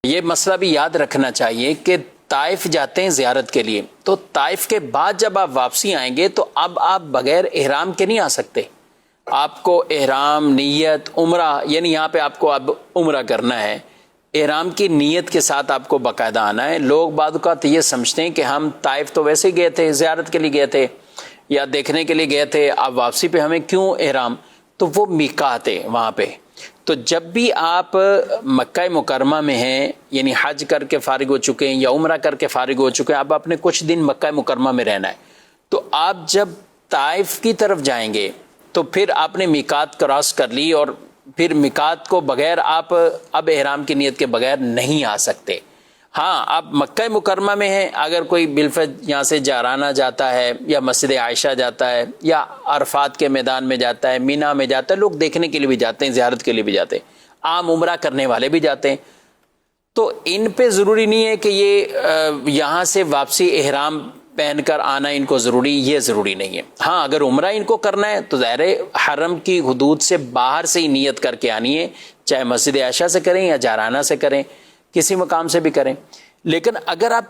یہ مسئلہ بھی یاد رکھنا چاہیے کہ طائف جاتے ہیں زیارت کے لیے، تو طائف کے بعد جب آپ واپسی آئیں گے تو اب آپ بغیر احرام کے نہیں آ سکتے. آپ کو احرام، نیت، عمرہ، یعنی یہاں پہ آپ کو اب عمرہ کرنا ہے، احرام کی نیت کے ساتھ آپ کو باقاعدہ آنا ہے. لوگ بعض اوقات یہ سمجھتے ہیں کہ ہم طائف تو ویسے ہی گئے تھے، زیارت کے لیے گئے تھے یا دیکھنے کے لیے گئے تھے، اب واپسی پہ ہمیں کیوں احرام؟ تو وہ میقات ہے وہاں پہ. تو جب بھی آپ مکہ مکرمہ میں ہیں، یعنی حج کر کے فارغ ہو چکے ہیں یا عمرہ کر کے فارغ ہو چکے ہیں، اب آپ نے کچھ دن مکہ مکرمہ میں رہنا ہے، تو آپ جب طائف کی طرف جائیں گے تو پھر آپ نے میقات کراس کر لی، اور پھر میقات کو بغیر آپ اب احرام کی نیت کے بغیر نہیں آ سکتے. ہاں، آپ مکہ مکرمہ میں ہیں، اگر کوئی بالفعل یہاں سے جارانہ جاتا ہے یا مسجد عائشہ جاتا ہے یا عرفات کے میدان میں جاتا ہے، مینا میں جاتا ہے، لوگ دیکھنے کے لیے بھی جاتے ہیں، زیارت کے لیے بھی جاتے ہیں، عام عمرہ کرنے والے بھی جاتے ہیں، تو ان پہ ضروری نہیں ہے کہ یہ یہاں سے واپسی احرام پہن کر آنا ان کو ضروری، یہ ضروری نہیں ہے. ہاں، اگر عمرہ ان کو کرنا ہے تو ظاہر حرم کی حدود سے باہر سے ہی نیت کر کے آنی ہے، چاہے مسجد عائشہ سے کریں یا جارانہ سے کریں، کسی مقام سے بھی کریں. لیکن اگر آپ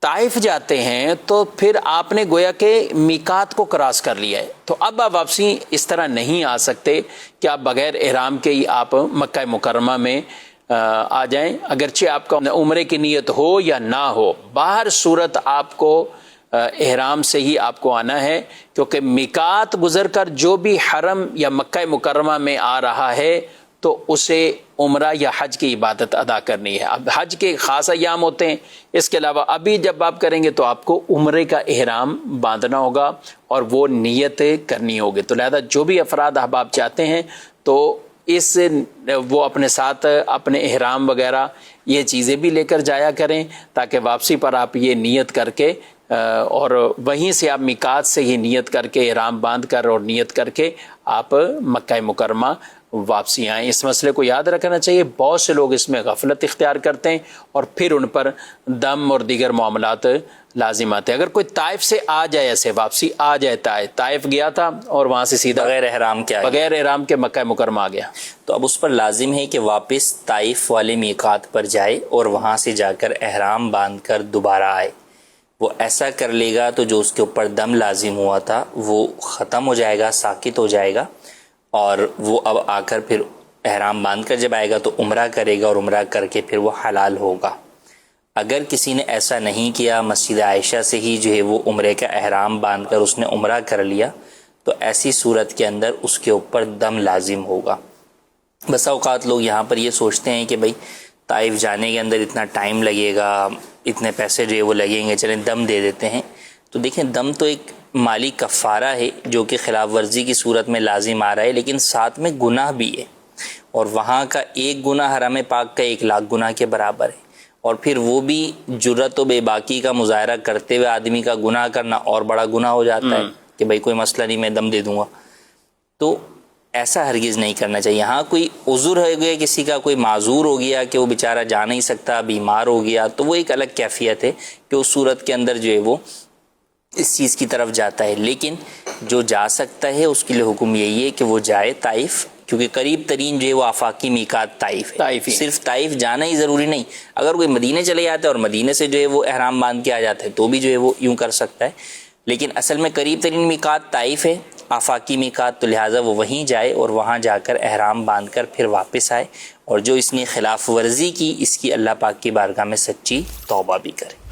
طائف جاتے ہیں تو پھر آپ نے گویا کہ میقات کو کراس کر لیا ہے، تو اب آپ واپسی اس طرح نہیں آ سکتے کہ آپ بغیر احرام کے ہی آپ مکہ مکرمہ میں آ جائیں. اگرچہ آپ کا عمرے کی نیت ہو یا نہ ہو، باہر صورت آپ کو احرام سے ہی آپ کو آنا ہے، کیونکہ میقات گزر کر جو بھی حرم یا مکہ مکرمہ میں آ رہا ہے تو اسے عمرہ یا حج کی عبادت ادا کرنی ہے. اب حج کے خاص ایام ہوتے ہیں، اس کے علاوہ ابھی جب آپ کریں گے تو آپ کو عمرے کا احرام باندھنا ہوگا اور وہ نیت کرنی ہوگی. تو لہذا جو بھی افراد آپ چاہتے ہیں تو وہ اپنے ساتھ اپنے احرام وغیرہ یہ چیزیں بھی لے کر جایا کریں، تاکہ واپسی پر آپ یہ نیت کر کے اور وہیں سے آپ میقات سے ہی نیت کر کے احرام باندھ کر اور نیت کر کے آپ مکہ مکرمہ واپسی آئیں. اس مسئلے کو یاد رکھنا چاہیے. بہت سے لوگ اس میں غفلت اختیار کرتے ہیں اور پھر ان پر دم اور دیگر معاملات لازم آتے ہیں. اگر کوئی طائف سے آ جائے، ایسے واپسی آ جائے، طائف گیا تھا اور وہاں سے سیدھا بغیر احرام کے مکہ مکرمہ آ گیا، تو اب اس پر لازم ہے کہ واپس طائف والے میقات پر جائے اور وہاں سے جا کر احرام باندھ کر دوبارہ آئے. وہ ایسا کر لے گا تو جو اس کے اوپر دم لازم ہوا تھا وہ ختم ہو جائے گا، ساکت ہو جائے گا، اور وہ اب آ کر پھر احرام باندھ کر جب آئے گا تو عمرہ کرے گا اور عمرہ کر کے پھر وہ حلال ہوگا. اگر کسی نے ایسا نہیں کیا، مسجد عائشہ سے ہی جو ہے وہ عمرے کا احرام باندھ کر اس نے عمرہ کر لیا، تو ایسی صورت کے اندر اس کے اوپر دم لازم ہوگا. بسا اوقات لوگ یہاں پر یہ سوچتے ہیں کہ بھئی طائف جانے کے اندر اتنا ٹائم لگے گا، اتنے پیسے جو ہے وہ لگیں گے، چلیں دم دے دیتے ہیں. تو دیکھیں، دم تو ایک مالی کفارہ ہے جو کہ خلاف ورزی کی صورت میں لازم آ رہا ہے، لیکن ساتھ میں گناہ بھی ہے، اور وہاں کا ایک گناہ حرم پاک کا 1,00,000 گناہ کے برابر ہے. اور پھر وہ بھی جرت و بے باکی کا مظاہرہ کرتے ہوئے آدمی کا گناہ کرنا اور بڑا گناہ ہو جاتا ہے کہ بھئی کوئی مسئلہ نہیں، میں دم دے دوں گا. تو ایسا ہرگز نہیں کرنا چاہیے. ہاں کوئی عذر ہو گیا، کسی کا کوئی معذور ہو گیا کہ وہ بیچارہ جا نہیں سکتا، بیمار ہو گیا، تو وہ ایک الگ کیفیت ہے کہ اس صورت کے اندر جو ہے وہ اس چیز کی طرف جاتا ہے. لیکن جو جا سکتا ہے اس کے لیے حکم یہی ہے کہ وہ جائے طائف، کیونکہ قریب ترین جو ہے وہ آفاقی میقات طائف ہے. صرف طائف جانا ہی ضروری نہیں. اگر کوئی مدینے چلے جاتا ہے اور مدینے سے جو ہے وہ احرام باندھ کے آ جاتا ہے تو بھی جو ہے وہ یوں کر سکتا ہے. لیکن اصل میں قریب ترین میقات طائف ہے، آفاقی میقات، تو لہٰذا وہ وہیں جائے اور وہاں جا کر احرام باندھ کر پھر واپس آئے، اور جو اس نے خلاف ورزی کی اس کی اللہ پاک کی بارگاہ میں سچی توبہ بھی کرے.